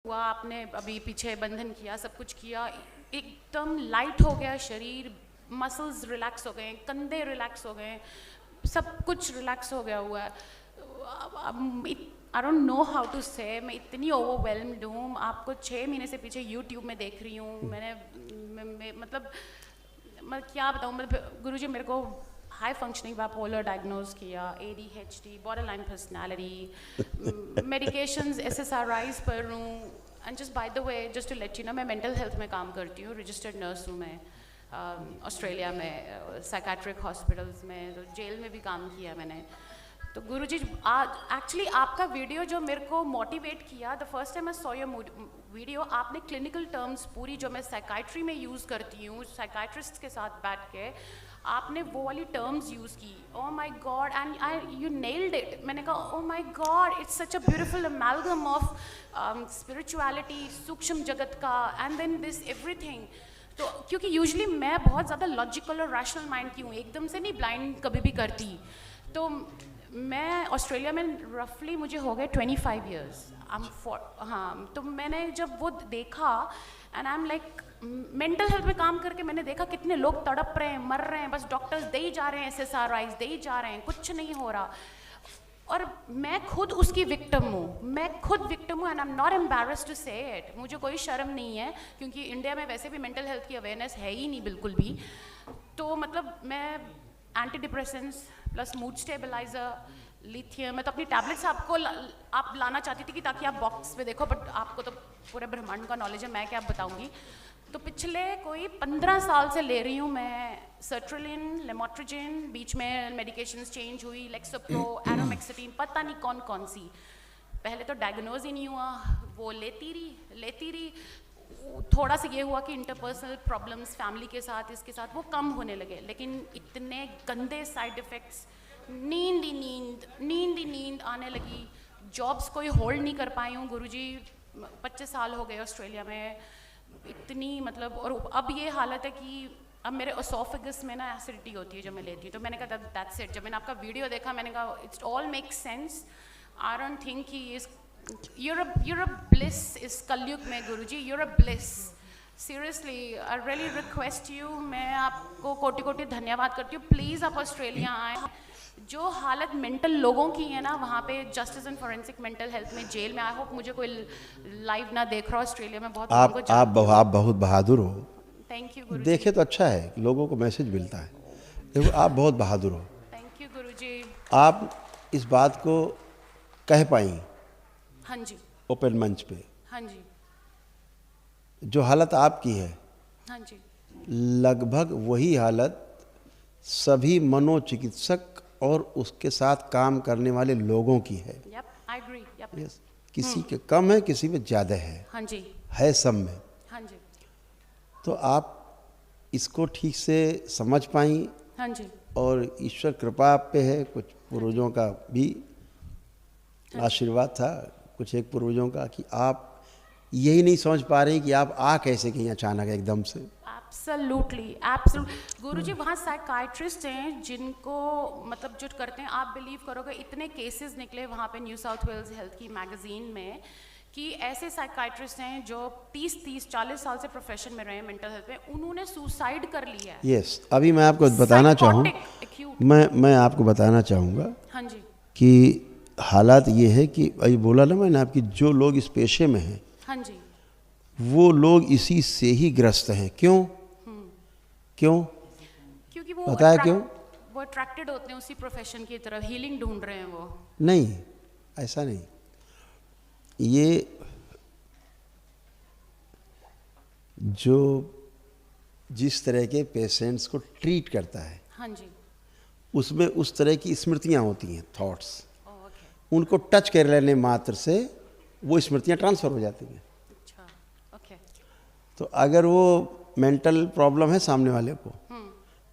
हुआ, आपने अभी पीछे बंधन किया, सब कुछ किया, एकदम लाइट हो गया शरीर, मसल्स रिलैक्स हो गए, कंधे रिलैक्स हो गए, सब कुछ रिलैक्स हो गया हुआ है। I don't know how to say, मैं इतनी ओवरवेलम्ड हूँ। आपको 6 महीने से पीछे यूट्यूब में देख रही हूँ मतलब मैं क्या बताऊँ, मतलब गुरुजी मेरे को हाई फंक्शनिंग बाइपोलर डायग्नोज किया, ADHD, borderline personality, medications SSRIs पर हूँ। And just by the way, just to let you know, मैं मेंटल हेल्थ में काम करती हूँ, रजिस्टर्ड नर्स हूँ मैं ऑस्ट्रेलिया में, साइकेट्रिक हॉस्पिटल्स में, तो जेल में भी काम किया मैंने। तो गुरुजी आज एक्चुअली आपका वीडियो जो मेरे को मोटिवेट किया, the first time I saw your video, आपने क्लिनिकल टर्म्स पूरी जो मैं साइकाइट्री में यूज़ करती हूँ, साइकाइट्रिस्ट के साथ बैठ के आपने वो वाली टर्म्स यूज़ की। Oh my God, and you nailed it. मैंने कहा oh my God, it's such a beautiful amalgam of spirituality, सूक्ष्म जगत का, एंड देन दिस एवरीथिंग। तो क्योंकि यूजुअली मैं बहुत ज़्यादा लॉजिकल और रैशनल माइंड की हूँ, एकदम से नहीं ब्लाइंड कभी भी करती। तो मैं ऑस्ट्रेलिया में रफली मुझे हो गए 25 ईयर्स। हाँ, तो मैंने जब वो देखा and I am like, mental health में काम करके मैंने देखा कितने लोग तड़प रहे हैं, मर रहे हैं, बस डॉक्टर्स दे ही जा रहे हैं, SSRIs दे ही जा रहे हैं, कुछ नहीं हो रहा। और मैं खुद उसकी विक्टिम हूँ, मैं खुद विक्टिम हूँ, and I am not embarrassed to say it. मुझे कोई शर्म नहीं है, क्योंकि इंडिया में वैसे भी मेंटल हेल्थ की अवेयरनेस है ही नहीं बिल्कुल भी। तो मतलब मैं antidepressants plus mood stabiliser, lithium, मैं तो अपनी टैबलेट्स आपको आप लाना चाहती थी कि ताकि आप बॉक्स में देखो, बट आपको तो पूरे ब्रह्मांड का नॉलेज है, मैं क्या बताऊंगी। तो पिछले कोई 15 साल से ले रही हूँ मैं सर्ट्रिलिन, लेमोट्रिजिन, बीच में मेडिकेशंस चेंज हुई, लेक्सोप्रो, एरोमेक्सिटीन, पता नहीं कौन कौन सी। पहले तो डायग्नोज ही नहीं हुआ, वो लेती रही। थोड़ा सा ये हुआ कि इंटरपर्सनल प्रॉब्लम्स फैमिली के साथ, इसके साथ, वो कम होने लगे, लेकिन इतने गंदे साइड इफ़ेक्ट्स, नींद ही नींद आने लगी। जॉब्स कोई होल्ड नहीं कर पाई हूँ गुरुजी, 25 साल हो गए ऑस्ट्रेलिया में, इतनी मतलब। और अब ये हालत है कि अब मेरे ओसोफेगस में ना एसिडिटी होती है जो मैं लेती हूँ। तो मैंने कहा दैट्स इट। जब मैंने आपका वीडियो देखा, मैंने कहा it's all make sense. I don't think कि इस you're a bliss इस कलयुग में गुरुजी, you're a bliss, seriously I really request you. मैं आपको कोटि कोटि धन्यवाद करती हूँ। प्लीज़ आप ऑस्ट्रेलिया आएँ। जो हालत मेंटल लोगों की है ना वहाँ पे, justice and forensic mental health में, जेल में, आई होप मुझे कोई लाइव ना देख रहा ऑस्ट्रेलिया में, बहुत आप बहुत बहादुर हो। थैंक यू गुरुजी। देखे तो अच्छा है, लोगों को मैसेज मिलता है। देखो, आप बहुत बहादुर हो। थैंक यू गुरुजी। आप इस बात को कह पाई हाँ जी, ओपन मंच पे। हाँ जी, जो हालत आपकी है, हाँ जी, लगभग वही हालत सभी मनोचिकित्सक और उसके साथ काम करने वाले लोगों की है। Yup, I agree, yup, yes, किसी के कम है, किसी में ज़्यादा हाँ जी, है सब में। हाँ जी, तो आप इसको ठीक से समझ पाई, हाँ जी, और ईश्वर कृपा आप पे है, कुछ पूर्वजों का भी आशीर्वाद था, कुछ एक पूर्वजों का, कि आप यही नहीं समझ पा रहे कि आप आ कैसे गई अचानक एकदम से। एब्सोल्युटली। गुरुजी वहाँ साइकाइट्रिस्ट हैं जिनको मतलब जो करते हैं, आप बिलीव करोगे इतने केसेस निकले वहाँ पे न्यू साउथ वेल्स हेल्थ की मैगजीन में, कि ऐसे साइकाइट्रिस्ट हैं जो 30-40 साल से प्रोफेशन में रहे हैं मेंटल हेल्थ में, उन्होंने सुसाइड कर लिया है। यस, अभी मैं आपको बताना चाहूँ, मैं आपको बताना चाहूँगा, हाँ जी, कि हालात ये है कि अभी बोला ना मैंने आपकी, जो लोग इस पेशे में हैं, हाँ जी, वो लोग इसी से ही ग्रस्त हैं। क्यों? क्योंकि वो बताया क्यों? वो अट्रैक्टेड होते हैं उसी प्रोफेशन की तरफ, हीलिंग ढूंढ रहे हैं वो। नहीं, ऐसा नहीं। ये जो जिस तरह के पेशेंट्स को ट्रीट करता है, हाँ जी, उसमें उस तरह की स्मृतियाँ होती हैं, थॉट्स, ओके, उनको टच कर लेने मात्र से वो स्मृतियाँ ट्रांसफ़र हो जाती हैं। अच्छा, ओके, तो अगर वो मेंटल प्रॉब्लम है सामने वाले को,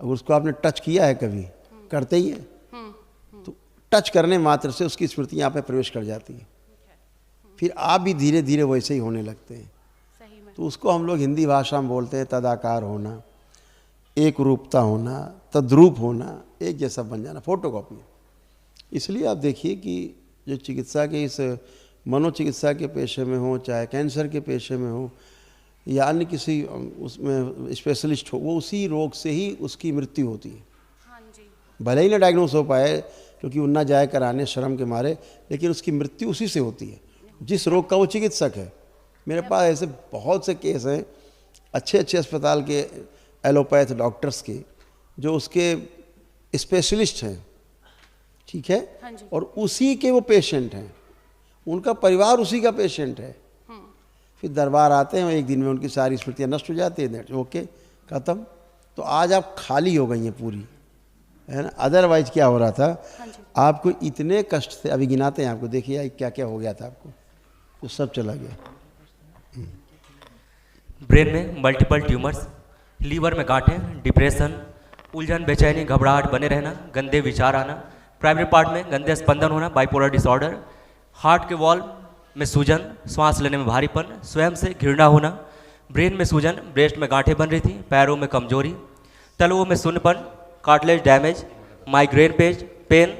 अगर उसको आपने टच किया है, कभी करते ही हैं, तो टच करने मात्र से उसकी स्मृतियाँ आप में प्रवेश कर जाती हैं, फिर आप भी धीरे धीरे वैसे ही होने लगते हैं। सही में, तो उसको हम लोग हिंदी भाषा में बोलते हैं तदाकार होना, एक रूपता होना, तद्रूप होना, एक जैसा बन जाना, फोटोकॉपी। इसलिए आप देखिए कि जो चिकित्सा के इस मनोचिकित्सा के पेशे में हो, चाहे कैंसर के पेशे में हो, या अन्य किसी उसमें स्पेशलिस्ट हो, वो उसी रोग से ही उसकी मृत्यु होती है। हाँ जी। भले ही ना डायग्नोस हो पाए, क्योंकि वो ना जाए कराने शर्म के मारे, लेकिन उसकी मृत्यु उसी से होती है जिस रोग का वो चिकित्सक है। मेरे पास ऐसे बहुत से केस हैं अच्छे अच्छे अस्पताल के एलोपैथ डॉक्टर्स के, जो उसके स्पेशलिस्ट हैं, ठीक है, हाँ जी। और उसी के वो पेशेंट हैं, उनका परिवार उसी का पेशेंट है। फिर दरबार आते हैं, एक दिन में उनकी सारी स्मृतियाँ नष्ट हो जाती हैं, ओके ख़त्म। तो आज आप खाली हो गई हैं पूरी, है ना। अदरवाइज क्या हो रहा था, हाँ जी। आपको इतने कष्ट थे, अभी गिनाते हैं आपको, देखिए क्या क्या हो गया था आपको, तो सब चला गया। ब्रेन में मल्टीपल ट्यूमर्स, लीवर में गांठें, डिप्रेशन, उलझन, बेचैनी, घबराहट बने रहना, गंदे विचार आना, प्राइमरी पार्ट में गंदे स्पंदन होना, बाइपोलर डिसऑर्डर, हार्ट के वॉल में सूजन, श्वास लेने में भारीपन, स्वयं से घृणा होना, ब्रेन में सूजन, ब्रेस्ट में गांठें बन रही थी, पैरों में कमजोरी, तलवों में शून्यपन, कार्टिलेज डैमेज, माइग्रेन पेन,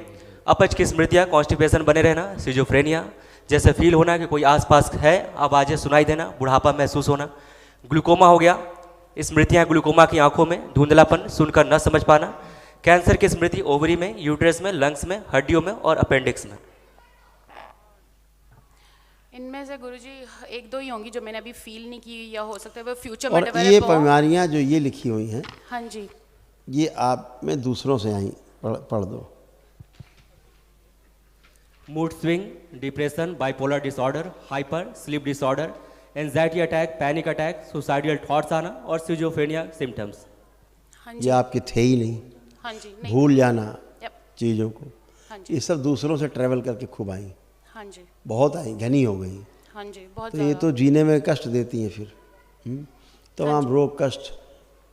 अपच की स्मृतियाँ, कॉन्स्टिपेशन बने रहना, सिजोफ्रेनिया, जैसे फील होना कि कोई आसपास है, आवाज़ें सुनाई देना, बुढ़ापा महसूस होना, ग्लूकोमा हो गया, स्मृतियाँ ग्लूकोमा की आंखों में, धुंधलापन, सुनकर न समझ पाना, कैंसर की स्मृति ओवरी में, यूट्रस में, लंग्स में, हड्डियों में और अपेंडिक्स में। इनमें से गुरुजी एक दो ही होंगी जो मैंने अभी फील नहीं की, या हो सकता है वो फ्यूचर में और डेवलप ये हो। बीमारियाँ जो ये लिखी हुई हैं, हाँ जी। ये आप में दूसरों से आई, पढ़ दो। Mood swing, depression, bipolar disorder, hyper sleep disorder, anxiety attack, panic attack, suicidal thoughts आना और सिजोफ्रेनिया सिम्टम्स। हाँ ये जी। आपके थे ही नहीं, हाँ जी। नहीं। भूल जाना यप। चीज़ों को, हाँ जी। ये सब दूसरों से ट्रैवल करके खूब आई, हाँ जी। बहुत आई, घनी हो गई। हाँ जी। बहुत तो ये ज़्यादा। तो जीने में कष्ट देती हैं फिर। तमाम रोग कष्ट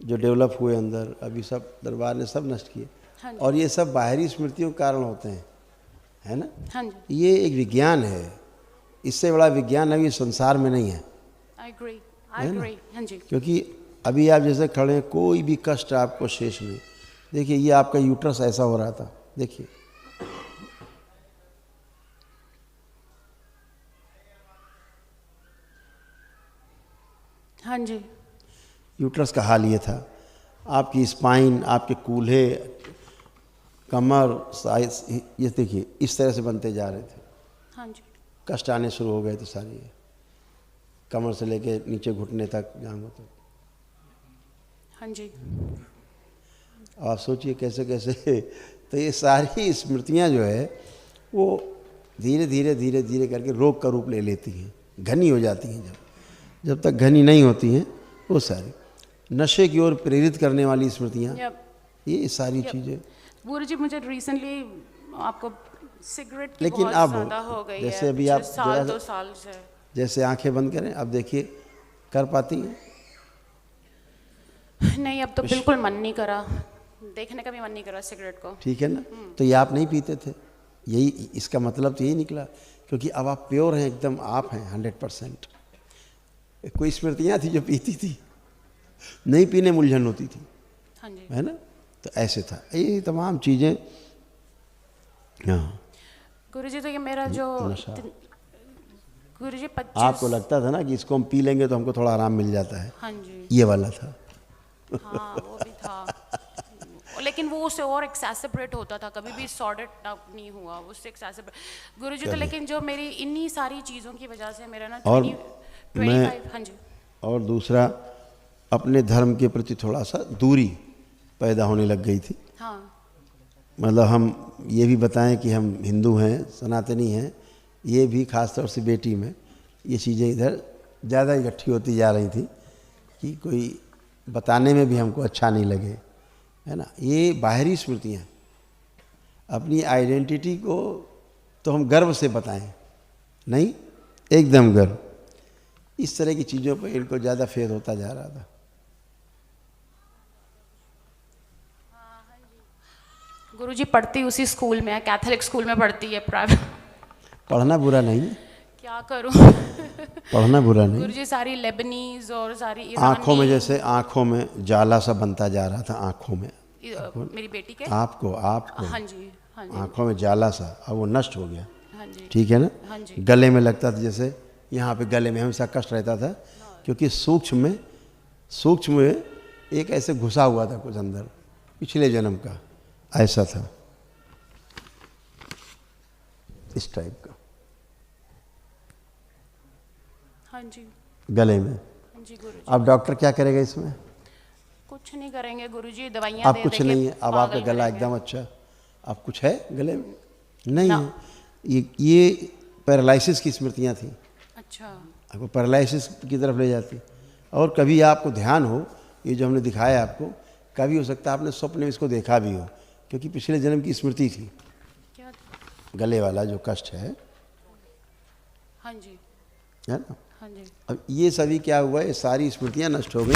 जो डेवलप हुए अंदर, अभी सब दरबार ने सब नष्ट किए। हाँ जी। और ये सब बाहरी स्मृतियों के कारण होते हैं, है ना। हाँ जी। ये एक विज्ञान है, इससे बड़ा विज्ञान अभी संसार में नहीं है। I agree. हाँ जी। क्योंकि अभी आप जैसे खड़े हैं, कोई भी कष्ट आपको शेष नहीं। देखिए ये आपका यूट्रस ऐसा हो रहा था, देखिए हाँ जी। यूट्रस का हाल ये था। आपकी स्पाइन, आपके कूल्हे, कमर, साइज, ये देखिए इस तरह से बनते जा रहे थे। हाँ जी। कष्ट आने शुरू हो गए थे सारी, कमर से लेके नीचे घुटने तक, जांघों तक। हाँ जी। आप सोचिए कैसे कैसे। तो ये सारी स्मृतियाँ जो है वो धीरे धीरे धीरे धीरे करके रोग का रूप ले लेती हैं, घनी हो जाती हैं। जब तक घनी नहीं होती हैं वो सारी नशे की ओर प्रेरित करने वाली स्मृतियाँ, ये सारी चीज़ें। गुरुजी मुझे रिसेंटली आपको सिगरेट की लेकिन बहुत अब ज़्यादा हो गई जैसे है, अभी पिछले आप साल 2 साल से। जैसे आंखें बंद करें, अब देखिए कर पाती हैं? नहीं, अब तो बिल्कुल मन नहीं करा, देखने का भी मन नहीं करा सिगरेट को। ठीक है ना। तो ये आप नहीं पीते थे, यही इसका मतलब तो यही निकला, क्योंकि अब आप प्योर हैं, एकदम आप हैं 100%। कोई स्मृतियाँ थी जो पीती थी, नहीं पीने मुलझन होती थी, हाँ जी। है ना। तो ऐसे था, ये तमाम चीज़ें। हाँ गुरुजी तो ये मेरा जो नशा। गुरुजी 25 आपको लगता था ना कि इसको हम पी लेंगे तो हमको थोड़ा आराम मिल जाता है, हाँ जी। ये वाला था। हाँ वो भी था, लेकिन वो उससे और एक्सेसिबरेट होता था, कभी भी सॉर्टेड आउट नहीं हुआ, उससे एक्सेसिबरेट। गुरुजी तो लेकिन जो मेरी इन्हीं सारी चीज़ों की वजह से मेरा ना और 25। हाँ जी। और दूसरा, अपने धर्म के प्रति थोड़ा सा दूरी पैदा होने लग गई थी। हाँ। मतलब हम ये भी बताएं कि हम हिंदू हैं, सनातनी हैं, ये भी खास तौर से बेटी में ये चीज़ें इधर ज़्यादा इकट्ठी होती जा रही थी कि कोई बताने में भी हमको अच्छा नहीं लगे, है ना। ये बाहरी स्मृतियाँ, अपनी आइडेंटिटी को तो हम गर्व से बताएं, नहीं एकदम गर्व, इस तरह की चीज़ों पर इनको ज़्यादा फेद होता जा रहा था। गुरुजी पढ़ती उसी स्कूल में है, कैथोलिक स्कूल में पढ़ती है, प्राइवेट। पढ़ना बुरा नहीं, क्या करूं। पढ़ना बुरा नहीं। गुरुजी सारी लेबनीज और सारी आँखों में, जैसे आँखों में जाला सा बनता जा रहा था, आँखों में, मेरी बेटी के। आपको हाँ जी। हाँ जी। आँखों में जाला सा, अब वो नष्ट हो गया। हाँ जी, ठीक है ना। हाँ जी, गले में लगता था, जैसे यहाँ पे गले में हमेशा कष्ट रहता था, क्योंकि सूक्ष्म में एक ऐसे घुसा हुआ था कुछ अंदर, पिछले जन्म का ऐसा था, इस टाइप का हाँ जी, गले में। हाँ जी गुरुजी। अब डॉक्टर क्या करेगा इसमें? कुछ नहीं करेंगे गुरुजी, दवाइयाँ अब दे कुछ देंगे, नहीं है, अब आपका पागल गला करेंगे। एकदम अच्छा। अब कुछ है गले में? नहीं ना। है। ये पैरालिसिस की स्मृतियाँ थी, अच्छा, आपको पैरालिसिस की तरफ ले जाती। और कभी आपको ध्यान हो, ये जो हमने दिखाया आपको, कभी हो सकता है आपने स्वप्न में इसको देखा भी हो, क्योंकि पिछले जन्म की स्मृति थी। क्या? गले वाला जो कष्ट है हाँ जी, ना। हाँ जी, अब ये सभी क्या हुआ, ये सारी स्मृतियाँ नष्ट हो गई,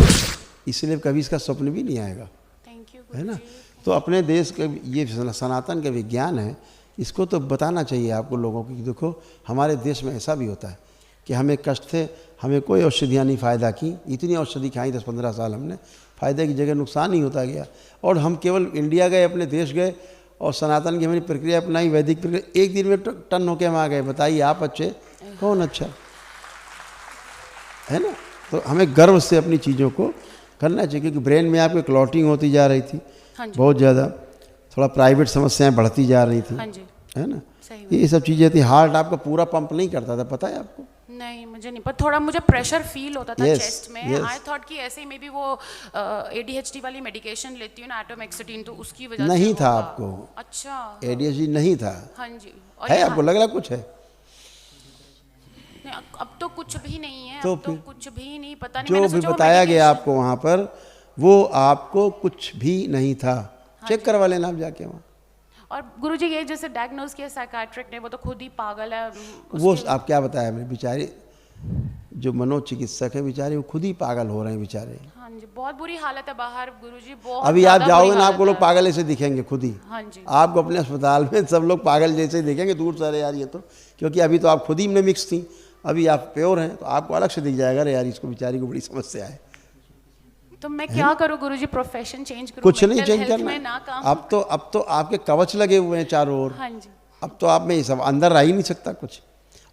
इसलिए कभी इसका स्वप्न भी नहीं आएगा, थैंक यू है ना। गुरुजी। तो अपने देश का ये सनातन का विज्ञान है, इसको तो बताना चाहिए आपको लोगों को कि देखो हमारे देश में ऐसा भी होता है कि हमें कष्ट थे, हमें कोई औषधियाँ नहीं फ़ायदा की, इतनी औषधि खाई 10-15 साल हमने, फ़ायदे की जगह नुकसान ही होता गया। और हम केवल इंडिया गए, अपने देश गए और सनातन की हमारी प्रक्रिया अपनाई, वैदिक प्रक्रिया, एक दिन में टन होके हम आ गए। बताइए आप अच्छे, कौन अच्छा है ना। तो हमें गर्व से अपनी चीज़ों को करना चाहिए, क्योंकि ब्रेन में आपके क्लॉटिंग होती जा रही थी हाँ जी, बहुत ज़्यादा, थोड़ा प्राइवेट समस्याएं बढ़ती जा रही थी, हाँ जी, है ना। सही ये सब चीज़ें थी। हार्ट आपका पूरा पंप नहीं करता था, पता है आपको? नहीं मुझे नहीं, पर थोड़ा मुझे प्रेशर फील होता था Yes, चेस्ट में। yes. आई थॉट कि ऐसे ही मे बी वो ADHD वाली मेडिकेशन लेती हूँ ना, एटोमेक्सिटिन, तो उसकी वजह से नहीं था होगा। आपको। अच्छा, ADHD नहीं था। हाँ जी। और है ये आपको लग रहा कुछ है? नहीं, अब तो कुछ भी नहीं है, तो अब तो फिर कुछ भी नहीं, पता नहीं। जो मैंने भी सोचा वो बताया गया medication- आपको वहाँ पर, वो आपको कुछ भी नहीं था। चेक करवा लेना आप जाके वहाँ। और गुरुजी ये जैसे डायग्नोज किया साइकाट्रिक ने, वो तो खुद ही पागल है। वो आप क्या बताया मैंने, बेचारे जो मनोचिकित्सक है बेचारे, वो खुद ही पागल हो रहे हैं बेचारे। हाँ जी, बहुत बुरी हालत है बाहर गुरुजी, बहुत अभी आप ज़्यादा जाओगे बुरी ना, हालत आपको लोग है। पागल ऐसे दिखेंगे खुद ही। हाँ जी, आपको अपने अस्पताल में सब लोग पागल जैसे ही दिखेंगे दूर से, अरे यार ये तो, क्योंकि अभी तो आप खुद ही में मिक्स थी, अभी आप प्योर हैं, तो आपको अलग से दिख जाएगा, अरे यार इसको बेचारी को बड़ी समस्या है। तो मैं क्या करूँ गुरुजी, प्रोफेशन चेंज करूँ? कुछ नहीं mental चेंज health करना में ना है। काम। अब तो आपके कवच लगे हुए हैं चारों ओर। हाँ जी, अब तो आप में ये सब अंदर रह ही नहीं सकता कुछ।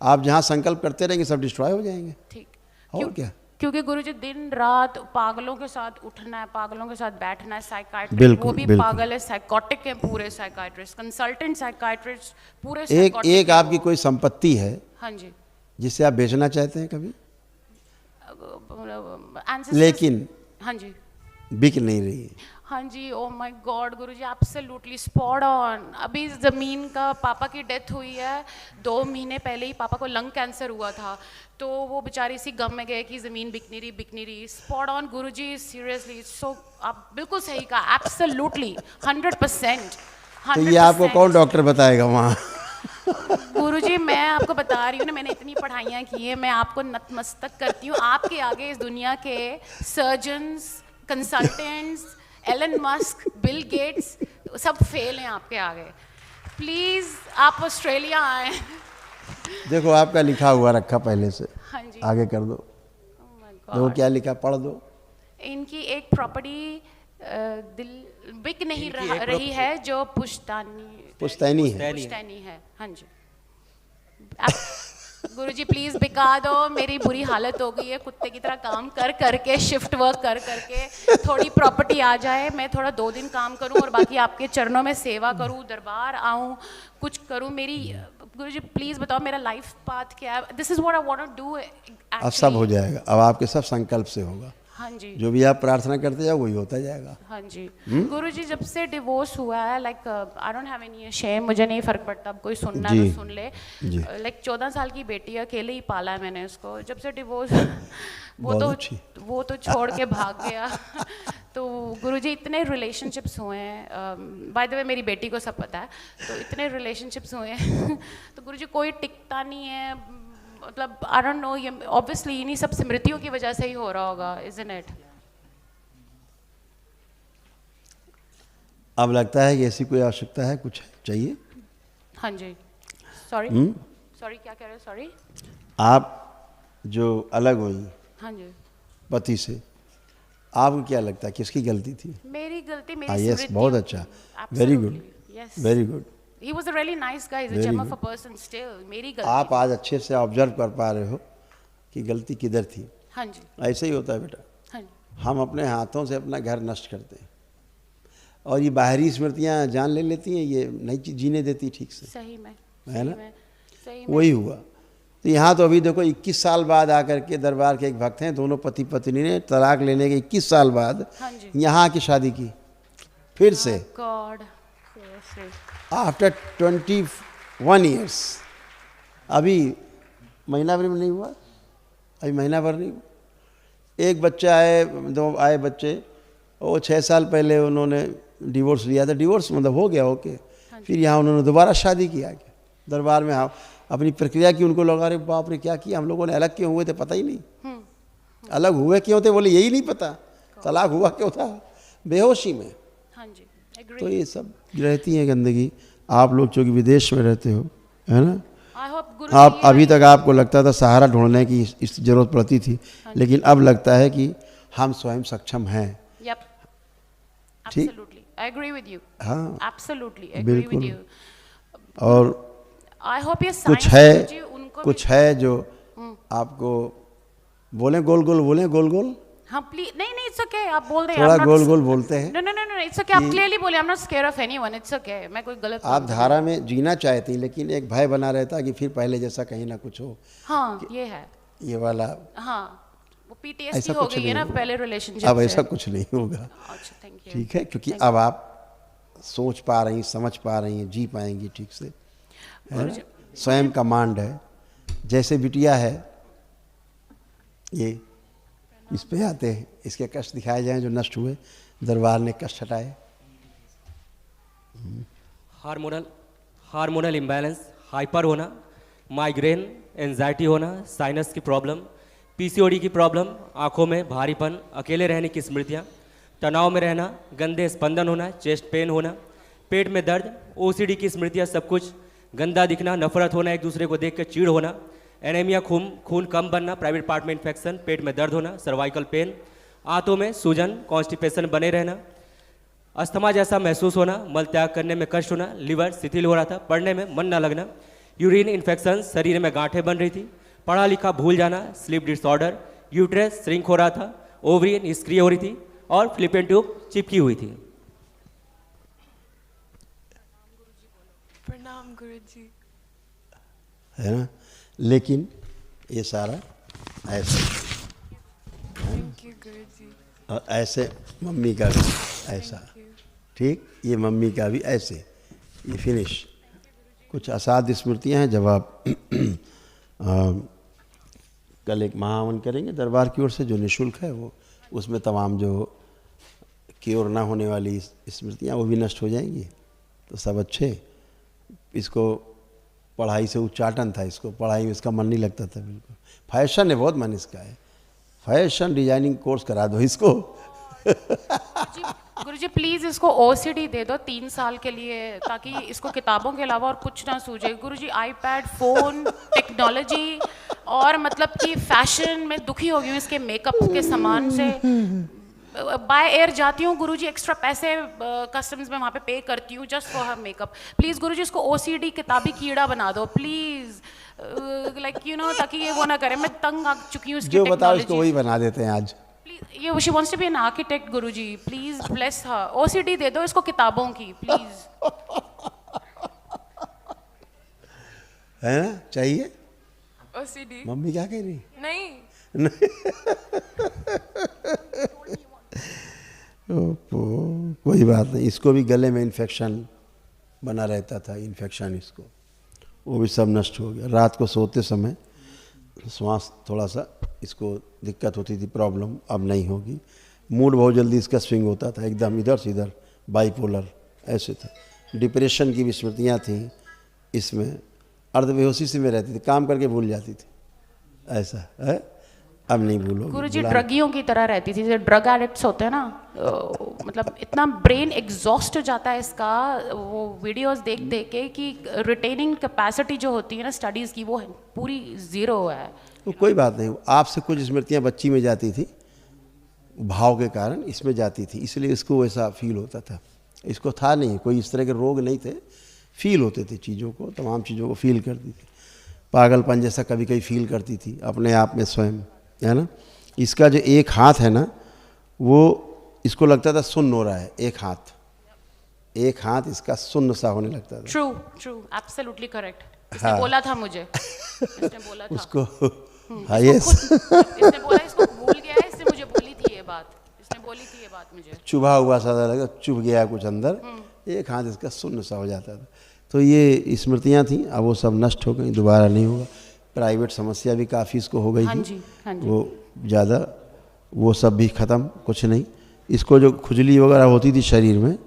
आप जहाँ संकल्प करते रहेंगे सब डिस्ट्रॉय हो जाएंगे। ठीक। और क्या। क्योंकि गुरुजी दिन रात पागलों के साथ उठना है, पागलों के साथ बैठना है। साइकाट्रिस्ट बिल्कुल, वो भी बिल्कुल। पागल है, साइकोटिक है पूरे साइकाट्रिस्ट, कंसल्टेंट साइकाट्रिस्ट पूरे एक psychotic है आपकी वो। कोई संपत्ति है हाँ जी, जिसे आप बेचना चाहते हैं कभी, Ancestors- लेकिन हाँ जी, बिक नहीं रही है। हाँ जी। Oh my God Guruji, absolutely spot on. अभी ज़मीन का, पापा की डेथ हुई है 2 महीने पहले ही, पापा को लंग कैंसर हुआ था, तो वो बेचारे इसी गम में गए कि ज़मीन बिक नहीं रही। Spot on Guruji, seriously. So आप बिल्कुल सही कहा, एब्सोल्युटली 100%। तो ये आपको कौन डॉक्टर बताएगा वहाँ? गुरुजी मैं आपको बता रही हूँ ना, मैंने इतनी पढ़ाइयाँ की हैं, मैं आपको नतमस्तक करती हूँ। आपके आगे इस दुनिया के surgeons, consultants, Elon Musk, Bill Gates, सब फेल हैं आपके आगे। प्लीज़ आप ऑस्ट्रेलिया आए। देखो आपका लिखा हुआ रखा पहले से, हाँ जी। आगे कर दो। Oh my देखो God। क्या लिखा, पढ़ दो। इनकी एक प्रॉपर्टी दिल बिक नहीं रही है, जो पुश्तैनी है। पुश्तैनी है। हाँ जी। गुरुजी प्लीज बिका दो, मेरी बुरी हालत हो गई है, कुत्ते की तरह काम कर करके, शिफ्ट वर्क कर करके थोड़ी प्रॉपर्टी आ जाए, मैं थोड़ा 2 दिन काम करूं और बाकी आपके चरणों में सेवा करूं, दरबार आऊं, कुछ करूं। मेरी गुरुजी प्लीज बताओ मेरा लाइफ पाथ क्या है? This is what I want to do. अब सब हो जाएगा, अब आपके सब संकल्प से होगा। हाँ जी, जो भी आप प्रार्थना करते जाओ वही होता जाएगा। हाँ जी। गुरुजी जब से डिवोर्स हुआ है, like I don't have any shame, मुझे नहीं फर्क पड़ता, अब कोई सुनना है जी, तो सुन ले। जी। लाइक 14 साल की बेटी है, अकेले ही पाला है मैंने उसको। जब से डिवोर्स बहुत अच्छी। वो तो छोड़ के भाग गया। तो गुरुजी इतने रिलेशनशिप्स हुए हैं, बाय द वे मेरी बेटी को सब पता है, तो इतने रिलेशनशिप्स हुए हैं। तो गुरुजी कोई टिकता नहीं है, मतलब आई डोंट नो, ये ऑब्वियसली इन्हीं सब स्मृतियों की वजह से ही हो रहा होगा, इजंट इट? अब लगता है कि ऐसी कोई आवश्यकता है, कुछ चाहिए? हाँ जी। सॉरी सॉरी, क्या कह रहे हो? सॉरी। आप जो अलग हुई हाँ जी, पति से, आपको क्या लगता है किसकी गलती थी? मेरी गलती, हाँ, मेरी यस, स्मृति। बहुत अच्छा, very good, yes, very good. He was a really nice guy. He's a Very gem of good. a person still. मेरी गलती आप आज अच्छे से ऑब्जर्व कर पा रहे हो कि गलती किधर थी। हाँ जी, ऐसे ही होता है बेटा, हाँ जी, हम अपने हाथों से अपना घर नष्ट करते हैं और ये बाहरी स्मृतियाँ जान ले लेती हैं, ये नहीं जीने देती ठीक से, सही में, है ना? सही में। वही हुआ। तो यहाँ तो अभी देखो 21 साल बाद आकर के दरबार के एक भक्त हैं, दोनों पति पत्नी ने तलाक लेने के 21 साल बाद हाँ जी। यहाँ की शादी की फिर से, God, seriously. After 21 years. अभी महीना भर में नहीं हुआ, अभी महीना भर नहीं हुआ। एक बच्चा आए, दो आए बच्चे, वो 6 साल पहले उन्होंने डिवोर्स लिया था, डिवोर्स मतलब हो गया ओके, फिर यहाँ उन्होंने दोबारा शादी किया क्या दरबार में। हाँ, अपनी प्रक्रिया की, उनको लगा, अरे बाप रे क्या किया हम लोगों ने, अलग क्यों हुए थे पता ही नहीं, अलग हुए क्यों थे बोले यही नहीं पता, तलाक हुआ क्यों था, बेहोशी में। हाँ जी, तो ये सब रहती है गंदगी। आप लोग चूँकि विदेश में रहते हो, है ना, I hope गुरु आप जी अभी तक आपको लगता था सहारा ढूंढने की इस जरूरत पड़ती थी, लेकिन अब लगता है कि हम स्वयं सक्षम हैं। Yep. ठीक। Absolutely. I agree with you. हाँ, Absolutely agree with बिल्कुल। you. और I hope ये कुछ science है, गुरु जी उनको कुछ है जो आपको बोले, गोल गोल बोले, गोल गोल हाँ प्लीज, नहीं नहीं, इट्स ओके, आप बोल रहे थोड़ा गोल गोल बोलते हैं। No no no no, it's okay, आप क्लियरली बोले, I am not scare of anyone, it's okay, मैं कोई गलत आप धारा में जीना चाहती, लेकिन एक भय बना रहता कि फिर पहले जैसा कहीं ना कुछ हो, हाँ ये है, ये वाला। हाँ वो ऐसा PTSD हो कुछ गई है नहीं ना होगा। पहले रिलेशनशिप अब से। ऐसा कुछ नहीं होगा, अच्छा, थैंक यू। ठीक है, क्योंकि अब आप सोच पा रही, समझ पा रही हैं, जी पाएंगी ठीक से, है ना? स्वयं का मांड है, जैसे बिटिया है, ये इस पे आते हैं, इसके कष्ट दिखाए जाएं जो नष्ट हुए, दरबार ने कष्ट हटाए। हार्मोनल इम्बैलेंस, हाइपर होना, माइग्रेन, एंजाइटी होना, साइनस की प्रॉब्लम, PCOD की प्रॉब्लम, आंखों में भारीपन, अकेले रहने की स्मृतियाँ, तनाव में रहना, गंदे स्पंदन होना, चेस्ट पेन होना, पेट में दर्द, OCD की स्मृतियाँ, सब कुछ, गंदा दिखना, नफरत होना, एक दूसरे को देख कर चीड़ होना, एनीमिया, खून कम बनना, प्राइवेट पार्ट में इन्फेक्शन, पेट में दर्द होना, सर्वाइकल पेन, आंतों में सूजन, कॉन्स्टिपेशन बने रहना, अस्थमा जैसा महसूस होना, मल त्याग करने में कष्ट होना, लिवर शिथिल हो रहा था, पढ़ने में मन न लगना, यूरिन इन्फेक्शन, शरीर में गांठें बन रही थी, पढ़ा लिखा भूल जाना, स्लीप डिसऑर्डर, यूट्रस श्रिंक हो रहा था, ओवरी निष्क्रिय हो रही थी और फ्लिपेन ट्यूब चिपकी हुई थी। प्रणाम गुरुजी। है ना, लेकिन ये सारा ऐसे, थैंक यू गुरुजी। और ऐसे मम्मी का भी ऐसा, ठीक, ये मम्मी का भी ऐसे, ये फिनिश। कुछ असाध्य स्मृतियाँ हैं। जब आप कल एक महाहवन करेंगे दरबार की ओर से जो निःशुल्क है, वो उसमें तमाम जो क्योर ना होने वाली स्मृतियाँ वो भी नष्ट हो जाएंगी। तो सब अच्छे, इसको पढ़ाई से उच्चाटन था, इसको पढ़ाई में इसका मन नहीं लगता था बिल्कुल। फैशन है, बहुत मन इसका है, फैशन डिजाइनिंग कोर्स करा दो इसको। गुरुजी प्लीज इसको OCD दे दो 3 साल के लिए, ताकि इसको किताबों के अलावा और कुछ ना सूझे। गुरुजी आईपैड, फोन, टेक्नोलॉजी और मतलब कि फैशन में दुखी हो गई हूँ इसके मेकअप के सामान से। बाय एयर जाती हूँ गुरुजी, एक्स्ट्रा पैसे कस्टम्स में वहाँ पे करती हूँ just for her makeup. Please Guruji इसको OCD किताबी कीड़ा बना दो प्लीज़, लाइक यू नो, ताकि ये वो ना करे। मैं तंग आ चुकी हूँ इसकी जो बताओ इसको टेक्नोलॉजी। वही बना देते हैं आज। प्लीज, ये she wants to be an architect Guruji, please bless her. OCD दे दो इसको किताबों की प्लीज। है ना, चाहिए। OCD मम्मी क्या कह रही? नहीं, कोई बात नहीं, इसको भी गले में इन्फेक्शन बना रहता था, इन्फेक्शन इसको, वो भी सब नष्ट हो गया। रात को सोते समय श्वास थोड़ा सा इसको दिक्कत होती थी, प्रॉब्लम, अब नहीं होगी। मूड बहुत जल्दी इसका स्विंग होता था, एकदम इधर से इधर, बाइपोलर ऐसे था। डिप्रेशन की भी स्मृतियाँ थी इसमें, अर्धबेहोशी से में रहती थी, काम करके भूल जाती थी, ऐसा है। अब नहीं भूलोगे। गुरुजी ड्रगियों की तरह रहती थी, जैसे ड्रग एडिक्ट्स होते हैं ना, मतलब इतना ब्रेन एग्जॉस्ट हो जाता है इसका वो वीडियोस देख देख के कि रिटेनिंग कैपेसिटी जो होती है ना स्टडीज़ की, वो पूरी ज़ीरो है। तो कोई बात नहीं, आपसे कुछ स्मृतियाँ बच्ची में जाती थी, भाव के कारण इसमें जाती थी, इसलिए इसको वैसा फील होता था। इसको था नहीं, कोई इस तरह के रोग नहीं थे, फील होते थे चीज़ों को, तमाम चीज़ों को फील करती थी, पागलपन जैसा कभी कभी फील करती थी अपने आप में स्वयं, है ना। इसका जो एक हाथ है ना, वो इसको लगता था सुन्न हो रहा है, एक हाथ इसका सुन्न सा होने लगता था। True true, absolutely correct. इसने बोला था मुझे, इसने बोला था उसको हाँ इसको यस इसने बोला, इसको भूल गया है, इसने मुझे बोली थी ये बात, इसने बोली थी ये बात मुझे। चुभा हुआ सा लगा, चुभ गया कुछ अंदर, एक हाथ इसका सुन्न सा हो जाता था। तो ये स्मृतियाँ थी, अब वो सब नष्ट हो गई, दोबारा नहीं होगा। प्राइवेट समस्या भी काफ़ी इसको हो गई हाँ थी, जी, हाँ जी। वो ज़्यादा, वो सब भी ख़त्म, कुछ नहीं। इसको जो खुजली वगैरह होती थी शरीर में,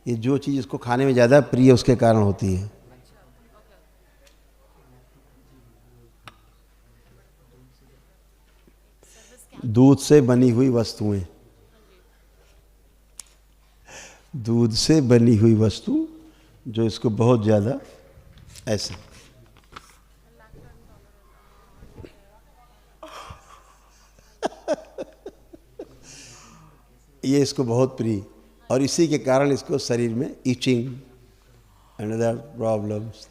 ये जो चीज़ इसको खाने में ज़्यादा प्रिय है उसके कारण होती है। दूध से बनी हुई वस्तुएं, दूध से बनी हुई वस्तु जो इसको बहुत ज़्यादा ऐसे ये इसको बहुत प्रिय, और इसी के कारण इसको शरीर में itching and other problems.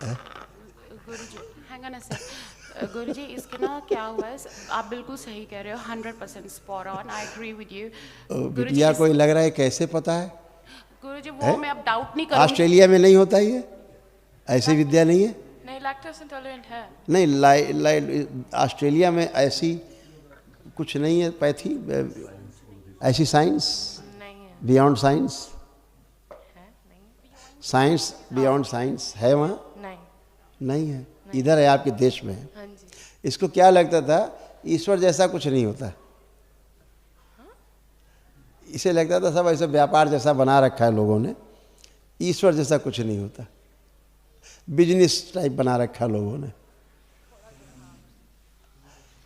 Guruji hang on a second, Guruji इसके ना क्या हुआ है, आप बिल्कुल सही कह रहे हो, 100% spot on, I agree with you. बिटिया कोई लग रहा है कैसे पता है? गुरुजी वो मैं अब डाउट नहीं करूंगी। ऑस्ट्रेलिया में नहीं होता ये, ऐसी विद्या नहीं है। नहीं, लैक्टोज इंटॉलरेंट है। नहीं, ऑस्ट्रेलिया में ऐसी कुछ नहीं है पैथी, ऐसी साइंस नहीं है, बियॉन्ड साइंस, है नहीं, साइंस बियॉन्ड साइंस है वहाँ? नहीं, नहीं है, इधर है आपके देश में है। हाँ जी। इसको क्या लगता था, ईश्वर जैसा कुछ नहीं होता, इसे लगता था सब ऐसे व्यापार जैसा बना रखा है लोगों ने, ईश्वर जैसा कुछ नहीं होता, बिजनेस टाइप बना रखा लोगों ने।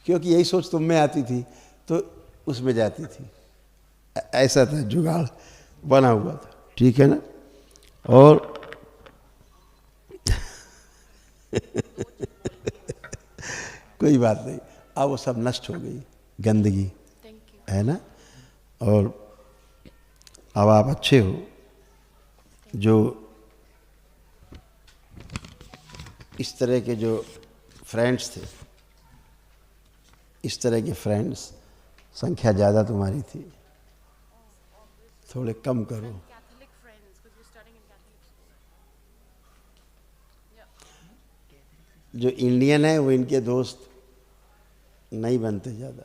क्योंकि यही सोच तुम में आती थी तो उसमें जाती थी, ऐसा था, जुगाड़ बना हुआ था, ठीक है ना। और कोई बात नहीं, अब वो सब नष्ट हो गई, गंदगी, है ना। और अब आप अच्छे हो, जो इस तरह के जो फ्रेंड्स थे, इस तरह के फ्रेंड्स संख्या ज़्यादा तुम्हारी थी, थोड़े कम करो। जो इंडियन है वो इनके दोस्त नहीं बनते ज़्यादा,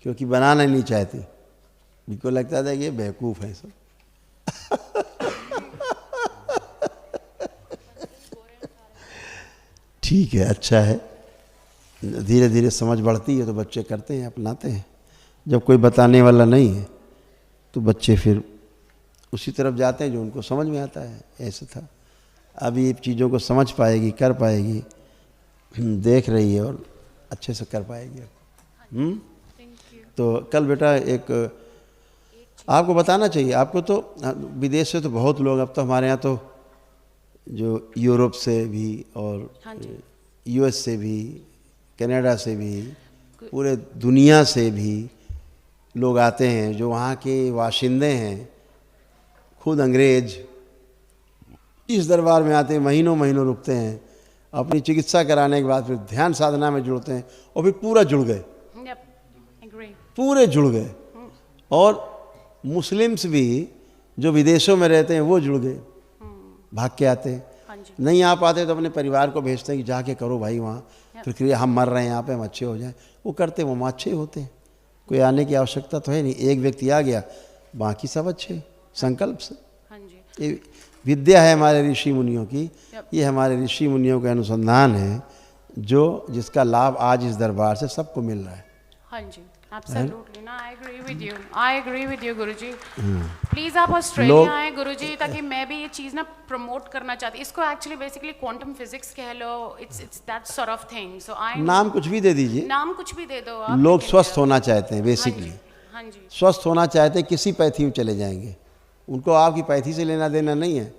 क्योंकि बनाना नहीं चाहते, इनको लगता था कि ये बेवकूफ़ है सब। ठीक है, अच्छा है, धीरे धीरे समझ बढ़ती है तो बच्चे करते हैं, अपनाते हैं। जब कोई बताने वाला नहीं है तो बच्चे फिर उसी तरफ जाते हैं जो उनको समझ में आता है, ऐसा था। अब ये चीज़ों को समझ पाएगी, कर पाएगी, देख रही है और अच्छे से कर पाएगी। तो कल बेटा एक आपको बताना चाहिए, आपको तो विदेश से तो बहुत लोग, अब तो हमारे यहाँ तो जो यूरोप से भी और यूएस से भी, कनाडा से भी, पूरे दुनिया से भी लोग आते हैं जो वहाँ के वाशिंदे हैं, खुद अंग्रेज इस दरबार में आते हैं, महीनों महीनों रुकते हैं, अपनी चिकित्सा कराने के बाद फिर ध्यान साधना में जुड़ते हैं और फिर पूरा जुड़ गए, पूरे जुड़ गए। और मुस्लिम्स भी जो विदेशों में रहते हैं वो जुड़ गए, भाग के आते हैं। नहीं आ पाते तो अपने परिवार को भेजते हैं कि जाके करो भाई वहाँ, फिर हम मर रहे हैं यहाँ पे, हम अच्छे हो जाएं। वो करते, वो अच्छे होते हैं, कोई आने की आवश्यकता तो है नहीं। एक व्यक्ति आ गया, बाकी सब अच्छे संकल्प से। ये विद्या है हमारे ऋषि मुनियों की, ये हमारे ऋषि मुनियों का अनुसंधान है जो जिसका लाभ आज इस दरबार से सबको मिल रहा है। हाँ जी, absolutely, ना I agree with you Guruji. Please आप ऑस्ट्रेलिया आए गुरुजी, ताकि मैं भी ये चीज़ ना प्रमोट करना चाहती। इसको एक्चुअली बेसिकली क्वांटम फिजिक्स कह लो, it's that sort of thing. So I नाम कुछ भी दे दीजिए, नाम कुछ भी दे दो आप। लोग स्वस्थ होना चाहते हैं बेसिकली, हाँ जी, स्वस्थ होना चाहते हैं, किसी पैथी में चले जाएंगे, उनको आपकी पैथी से लेना देना नहीं है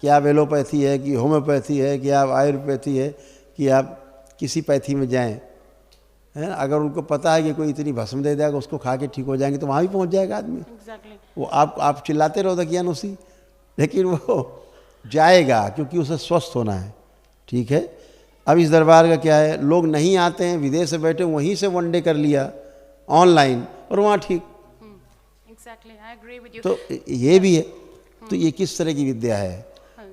कि आप एलोपैथी है कि होम्योपैथी है कि आप आयुर्वेदी है कि आप किसी पैथी में जाएं, है ना। अगर उनको पता है कि कोई इतनी भस्म दे देगा उसको खा के ठीक हो जाएंगे तो वहाँ भी पहुँच जाएगा आदमी। एग्जैक्टली। वो आप चिल्लाते रहो दकियानुसी, लेकिन वो जाएगा क्योंकि उसे स्वस्थ होना है। ठीक है, अब इस दरबार का क्या है, लोग नहीं आते हैं, विदेश से बैठे वहीं से वनडे कर लिया ऑनलाइन और वहाँ ठीक। Exactly, I agree with you. तो ये भी है। तो ये किस तरह की विद्या है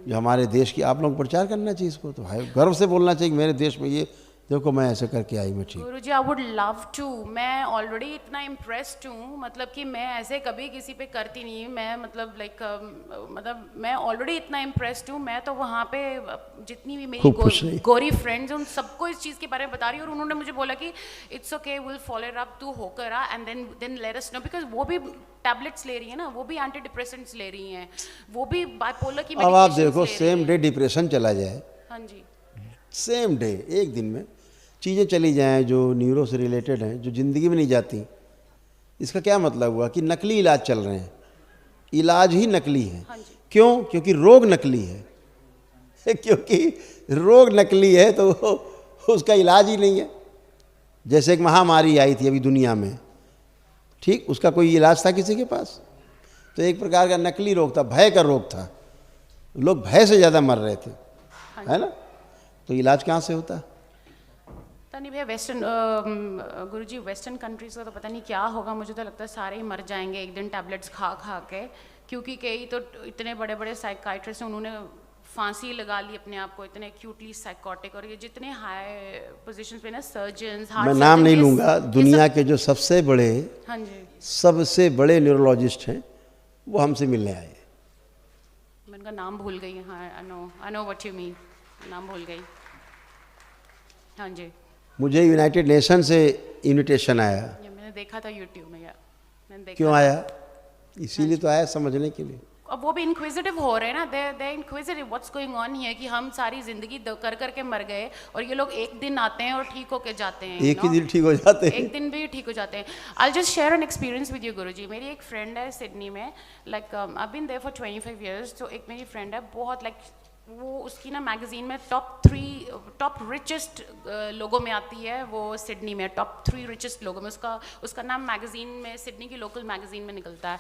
जो हमारे देश की, आप लोग प्रचार करना चाहिए इसको। तो भाई गर्व से बोलना चाहिए कि मेरे देश में ये देखो मैं ऐसे करके आई, मैं ठीक। गुरुजी आई वुड लव टू, मैं ऑलरेडी इतना इम्प्रेस्ड हूँ, मतलब कि मैं ऐसे कभी किसी पे करती नहीं, मैं मतलब लाइक मतलब मैं ऑलरेडी इतना इम्प्रेस्ड हूँ। मैं तो वहाँ पे जितनी भी मेरी खूब खुश रही। गोरी फ्रेंड्स उन सबको इस चीज़ के बारे में बता रही हूँ, और उन्होंने मुझे बोला कि it's okay, will follow it up, तू होकर आ and then let us know, because वो भी टैबलेट्स ले रही है ना, वो भी एंटी डिप्रेसेंट्स ले रही हैं, वो भी बाइपोलर की अब आप medications देखो ले रही सेम हैं। डे डिप्रेशन चला जाए, हाँ जी, सेम डे एक दिन में चीज़ें चली जाएं जो न्यूरो से रिलेटेड हैं, जो ज़िंदगी में नहीं जाती, इसका क्या मतलब हुआ कि नकली इलाज चल रहे हैं, इलाज ही नकली है। हाँ जी। क्यों? क्योंकि रोग नकली है क्योंकि रोग नकली है तो उसका इलाज ही नहीं है। जैसे एक महामारी आई थी अभी दुनिया में, ठीक, उसका कोई इलाज था किसी के पास? तो एक प्रकार का नकली रोग था, भय का रोग था, लोग भय से ज़्यादा मर रहे थे, है ना? तो इलाज कहाँ से होता? पता नहीं भैया, वेस्टर्न गुरुजी वेस्टर्न कंट्रीज का तो पता नहीं क्या होगा, मुझे तो लगता है सारे ही मर जाएंगे एक दिन टैबलेट्स खा खा के, क्योंकि कई तो इतने बड़े बड़े साइकाइट्रिस्ट हैं, उन्होंने फांसी लगा ली अपने आप को, इतने एक्यूटली साइकोटिक, और ये जितने हाई पोजीशंस पे ना सर्जन्स, मैं नाम नहीं लूँगा, दुनिया के जो सबसे बड़े, हाँ जी, सबसे बड़े न्यूरोलॉजिस्ट हैं वो हमसे मिलने आए। मैं उनका नाम भूल गई। हाँ, I know what you mean, नाम भूल गई। हाँ जी, मुझे यूनाइटेड नेशन से इनविटेशन आया। ये मैंने देखा था यूट्यूब में, या मैंने देखा क्यों था। आया? इसीलिए तो आया, समझने के लिए। अब वो भी इंक्विजिटिव हो रहे हैं ना, they inquisitive what's going on here, कि हम सारी जिंदगी कर करके मर गए और ये लोग एक दिन आते हैं और ठीक होके जाते हैं, एक ही दिन ठीक हो जाते हैं। एक दिन भी ठीक हो जाते हैं। I just share an experience with you Guruji. मेरी एक फ्रेंड है सिडनी में, like I been there for 25 years. तो एक मेरी फ्रेंड है, बहुत लाइक वो उसकी ना मैगजीन में टॉप रिचेस्ट लोगों में आती है, वो सिडनी में टॉप 3 रिचेस्ट लोगों में, उसका नाम मैगजीन में, सिडनी की लोकल मैगजीन में निकलता है।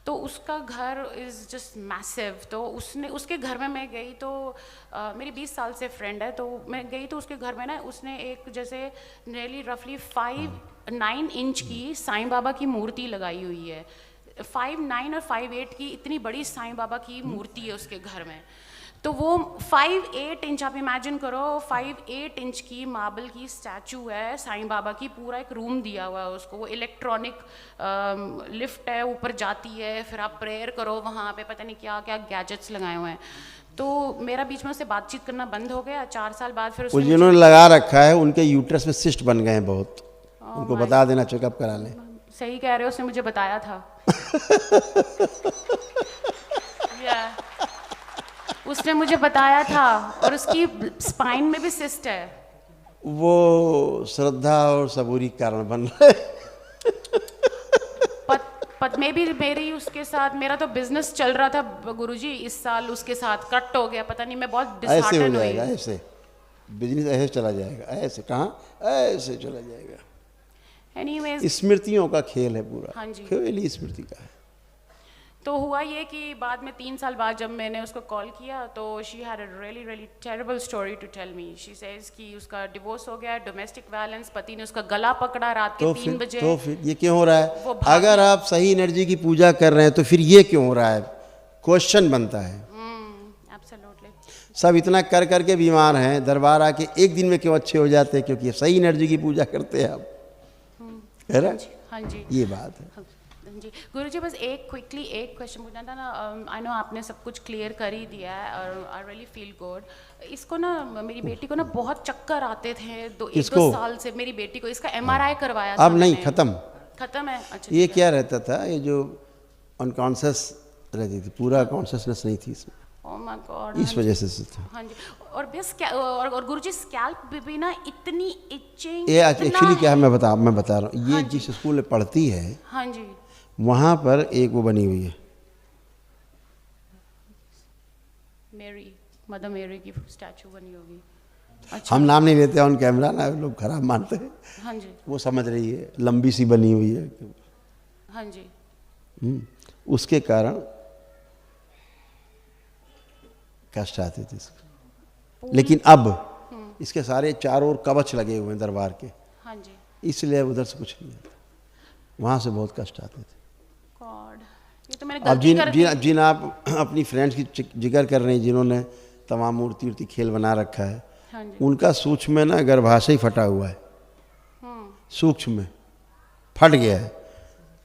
तो उसका घर इज़ जस्ट मैसिव। तो उसके घर में मैं गई, तो मेरी 20 साल से फ्रेंड है, तो मैं गई तो उसके घर में ना उसने एक जैसे नियरली रफली 5'9" इंच की साईं बाबा की मूर्ति लगाई हुई है। 5'9" और 5'8" की इतनी बड़ी साईं बाबा की मूर्ति है उसके घर में। तो वो 5'8" इंच, आप इमेजिन करो, 5'8" इंच की मार्बल की स्टैचू है साईं बाबा की, पूरा एक रूम दिया हुआ है उसको, वो इलेक्ट्रॉनिक लिफ्ट है, ऊपर जाती है, फिर आप प्रेयर करो वहाँ पे, पता नहीं क्या क्या गैजेट्स लगाए हुए हैं। तो मेरा बीच में उससे बातचीत करना बंद हो गया। 4 साल बाद फिर वो जिन्होंने लगा रखा है उनके यूट्रस में सिस्ट बन गए हैं बहुत, उनको बता देना, चेकअप करा लें। सही कह रहे हो, उसने मुझे बताया था। उसने मुझे बताया था, और उसकी स्पाइन में भी सिस्ट है। वो श्रद्धा और सबूरी के कारण बन रहे। में भी मेरी उसके साथ, मेरा तो बिजनेस चल रहा था गुरुजी, इस साल उसके साथ कट हो गया, पता नहीं, मैं बहुत ऐसे हो डिसहार्टन जाएगा, हुई। ऐसे बिजनेस ऐसे चला जाएगा, ऐसे कहाँ, ऐसे चला जाएगा। एनीवेज, स्मृतियों का खेल है पूरा। हाँ जी। खेल ही स्मृति का है। तो हुआ ये कि बाद में 3 साल बाद जब मैंने उसको कॉल किया, तो she had a really really terrible story to tell me. She says कि उसका डिवोर्स हो गया, डोमेस्टिक वायलेंस, पति ने उसका गला पकड़ा रात के 3 बजे। तो फिर ये क्यों हो रहा वो है? भाग अगर आप सही एनर्जी की पूजा कर रहे हैं तो फिर ये क्यों हो रहा है? क्वेश्चन बनता है। एब्सोल्युटली। सब इतना कर करके बीमार हैं, दरबार आके एक दिन में क्यों अच्छे हो जाते हैं? क्योंकि सही एनर्जी की पूजा करते हैं आप, है ना? हाँ जी, ये बात है। जी गुरुजी, बस क्विकली एक क्वेश्चन पूछना था ना। आई नो आपने सब कुछ क्लियर कर ही दिया है, और आई रियली फील गुड। इसको ना, मेरी बेटी को ना बहुत चक्कर आते थे, एक दो साल से मेरी बेटी को। इसका MRI करवाया था अब नहीं, खत्म है। अच्छा, ये क्या रहता था, ये जो अनकॉन्शियस रहती थी, पूरा कॉन्शियसनेस नहीं थी इसमें। ओह माय गॉड, इस वजह से था। हाँ जी। और बस और गुरुजी स्कैल्प भी ना इतनी इचिंग। ये एक्चुअली क्या है, मैं बता रहा हूँ। ये जिस स्कूल में पढ़ती है, हाँ जी, वहाँ पर एक वो बनी हुई है, मेरी मदर मेरी की स्टैचू बनी होगी। अच्छा। हम नाम नहीं लेते ऑन कैमरा ना, लोग खराब मानते हैं। हाँ जी, वो समझ रही है, लंबी सी बनी हुई है। हाँ जी। उसके कारण कष्ट आते थे इसको। लेकिन अब इसके सारे चारों ओर कवच लगे हुए हैं दरबार के, हाँ जी। इसलिए उधर से कुछ नहीं आता, वहाँ से बहुत कष्ट आते थे। गॉड, ये तो मैंने अब गलती कर दी। जिन आप अपनी फ्रेंड्स की जिक्र कर रहे हैं, जिन्होंने तमाम मूर्ति खेल बना रखा है, हाँ जी। उनका सूक्ष्म में ना गर्भाशय फटा हुआ है, सूक्ष्म में फट गया है,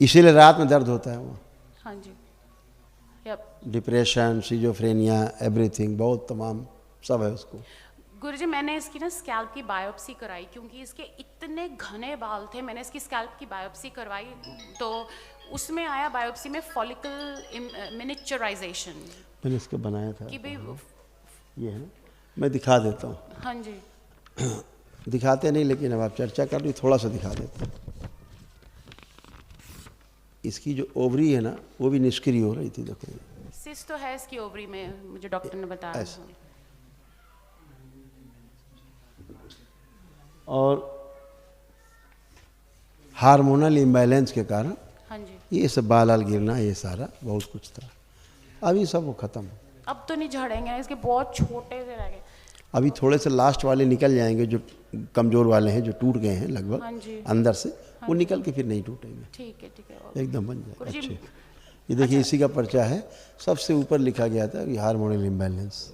इसीलिए रात में दर्द होता है वहाँ। हाँ जी। यप। डिप्रेशन, सिजोफ्रेनिया, एवरीथिंग, बहुत तमाम सब है उसको। गुरुजी मैंने इसकी ना स्कैल्प की बायोप्सी कराई, क्योंकि इसके इतने घने बाल थे। मैंने इसकी स्कैल्प की बायोप्सी करवाई तो उसमें आया बायोप्सी में फॉलिकल मिनिचराइजेशन मैंने इसको बनाया था, कि भाई। ये है ना, मैं दिखा देता हूँ। हाँ जी। दिखाते नहीं, लेकिन अब आप चर्चा कर रही, थोड़ा सा दिखा देता हूँ। इसकी जो ओवरी है ना, वो भी निष्क्रिय हो रही थी, देखो। सिस्ट तो है इसकी ओवरी में, मुझे डॉक्टर ने बताया। ऐसे। और हार्मोनल इम्बैलेंस के कारण हाँ जी। ये सब बाल गिरना, ये सारा बहुत कुछ था। अभी सब वो ख़त्म। अब तो नहीं झड़ेंगे, इसके बहुत छोटे से रह गए। अभी थोड़े से लास्ट वाले निकल जाएंगे, जो कमज़ोर वाले हैं, जो टूट गए हैं हाँ लगभग जी। अंदर से, वो निकल के फिर नहीं टूटेंगे, ठीक है एकदम बन जाए गुरुजी, अच्छे। ये देखिए, इसी का पर्चा है, सबसे ऊपर लिखा गया था कि हार्मोनल इम्बैलेंस,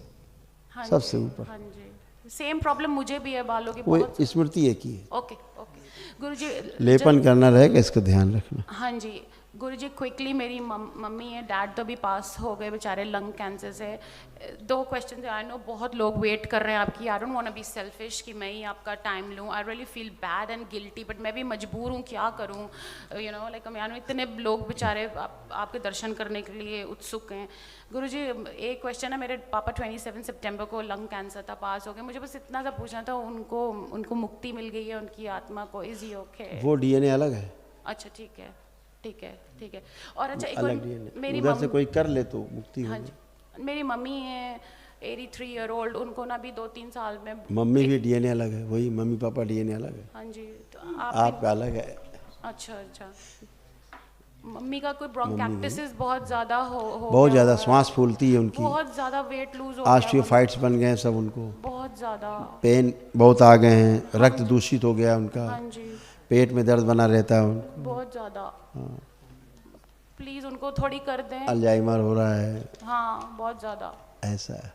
हाँ सबसे जी, ऊपर। हाँ जी। सेम प्रॉब्लम मुझे भी है, बालों की वो बहुत। स्मृति एक ही है। ओके ओके गुरुजी। लेपन करना रहेगा, इसका ध्यान रखना। हाँ जी गुरुजी, क्विकली, मेरी मम्मी है, डैड तो भी पास हो गए बेचारे लंग कैंसर से। 2 क्वेश्चन आई नो बहुत लोग वेट कर रहे हैं आपकी। I don't want to be selfish कि मैं ही आपका टाइम लूँ। I really feel bad and guilty, but मैं भी मजबूर हूँ, क्या करूँ, यू नो लाइक मैं इतने लोग बेचारे आपके दर्शन करने के लिए उत्सुक हैं। गुरुजी एक क्वेश्चन है, मेरे पापा 27 सितंबर को लंग कैंसर था, पास हो गए। मुझे बस इतना सा पूछना था, उनको मुक्ति मिल गई है उनकी आत्मा को? Is he okay? वो डीएनए अलग है। अच्छा ठीक है ठीक है ठीक है। और अच्छा एक अलग और डीएनए, मेरी उधर से मम्मी, कोई कर ले तो मुक्ति हाँ होगी। जी, मेरी मम्मी है 83 ईयर ओल्ड, उनको ना भी 2-3 साल में। मम्मी भी डीएनए अलग है, वही मम्मी पापा डीएनए अलग है, हाँ जी, तो आपका अलग है। अच्छा अच्छा। मम्मी का कोई ब्रोंकाइटिस बहुत ज़्यादा हो बहुत गया ज़्यादा हुआ है। सांस फूलती है उनकी, बहुत ज़्यादा वेट लूज हो गया ऑस्टियोफाइट्स बन गए हैं सब उनको, बहुत ज़्यादा। पेन बहुत आ गए हैं, रक्त दूषित हो गया उनका, हाँ जी पेट में दर्द बना रहता है उनको, बहुत ज़्यादा। प्लीज़ उनको थोड़ी कर दें। अल्जाइमर हो रहा है, हाँ बहुत ज़्यादा। ऐसा है।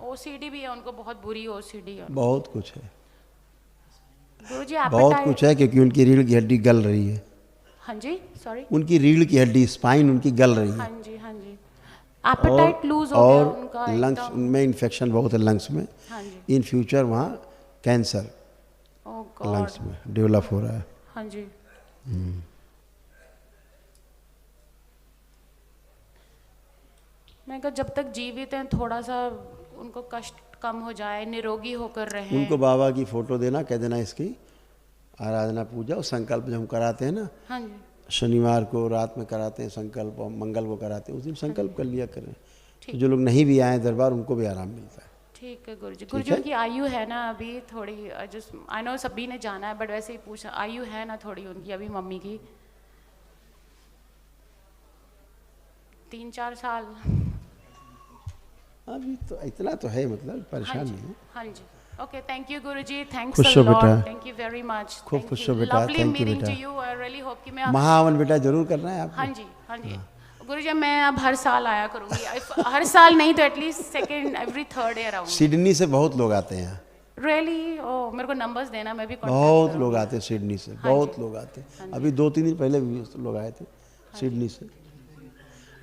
ओसीडी भी है उनको, बहुत बुरी ओसीडी है। बहुत कुछ है, गुरुजी बहुत कुछ है, क्योंकि उनकी रीढ़ की हड्डी गल रही है। हाँ जी सॉरी। उनकी रीढ़ की हड्डी, स्पाइन उनकी गल रही है। हाँ जी हाँ जी। एपेटाइट लूज हो गया उनका और लंग्स एकदम। में इन्फेक्शन बहुत है, लंग्स में। हाँ जी। इन फ्यूचर वहाँ कैंसर ओह गॉड। लंग्स में डेवलप हो रहा है। हाँ जी। मैं कहा जब तक जीवित हैं थोड़ा सा उनको कष्ट कम हो जाए, निरोगी होकर रहें। उनको बाबा की फोटो देना, कह देना इसकी आराधना पूजा और संकल्प जब हम कराते हैं ना, हाँ जी शनिवार को रात में कराते हैं संकल्प, और मंगल को कराते हैं, उस दिन संकल्प कर लिया करें, तो जो लोग नहीं भी आए दरबार उनको भी आराम मिलता है। ठीक है गुरुजी। गुरुजी उनकी आयु है ना अभी थोड़ी, जस्ट आई नो सभी ने जाना है, बट वैसे ही पूछा, आयु है ना थोड़ी उनकी अभी मम्मी की? 3-4 साल। अभी तो इतना तो है, मतलब परेशान नहीं है। हाँ जी okay. Thank you Guruji, thanks खुश अ हो लॉट, बेटा। Thank you very much. खूब खुश हो बेटा, lovely thank you meeting to बेटा। यू। आई रियली होप कि मैं महाहवन बेटा जरूर करना है आपको। हाँ जी गुरुजी, मैं अब हर साल आया करूँगी। हर साल नहीं तो at least second every third year आऊँगी। सिडनी से बहुत लोग आते हैं यहाँ, रियली? ओह मेरे को नंबर्स देना, मैं भी बहुत लोग आते हैं सिडनी से, बहुत लोग आते हैं। अभी 2-3 दिन पहले भी लोग आए थे सिडनी से,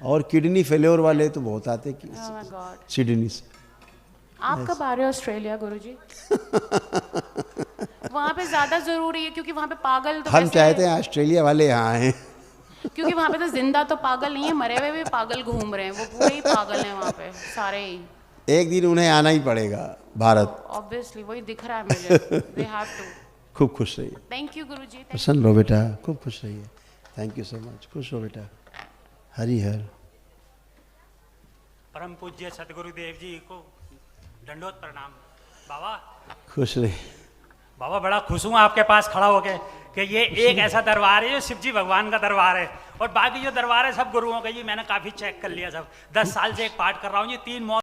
और किडनी फेल्योर वाले तो बहुत आते हैं ओह माय गॉड। सिडनी से। आप कब आ रहे हो ऑस्ट्रेलिया गुरुजी? वहाँ पे ज़्यादा ज़रूरी है, क्योंकि वहाँ पे पागल तो हम वैसे- चाहते हैं ऑस्ट्रेलिया वाले यहाँ आए, क्योंकि वहाँ पे तो जिंदा तो पागल नहीं है, मरे हुए भी पागल घूम रहे हैं, वो पूरे ही पागल हैं वहाँ पे सारे ही। एक दिन उन्हें आना ही पड़ेगा भारत। ऑब्वियसली वही दिख रहा है मुझे। They have to. खूब खुश रहिए, थैंक यू गुरुजी। प्रसन्न रहो बेटा, खूब खुश रहिए। थैंक यू सो मच, खुश हो बेटा। हरि हर। परम पूज्य सदगुरुदेव जी को दंडोत प्रणाम। बाबा खुश रहिए। बाबा बड़ा खुश हूँ आपके पास खड़ा होके कि ये एक ऐसा दरबार है जो शिव जी भगवान का दरबार है, और बाकी जो दरबार है सब गुरुओं के। जी मैंने काफ़ी चेक कर लिया सब, 10 साल से एक पाठ कर रहा हूँ जी, 3 मौत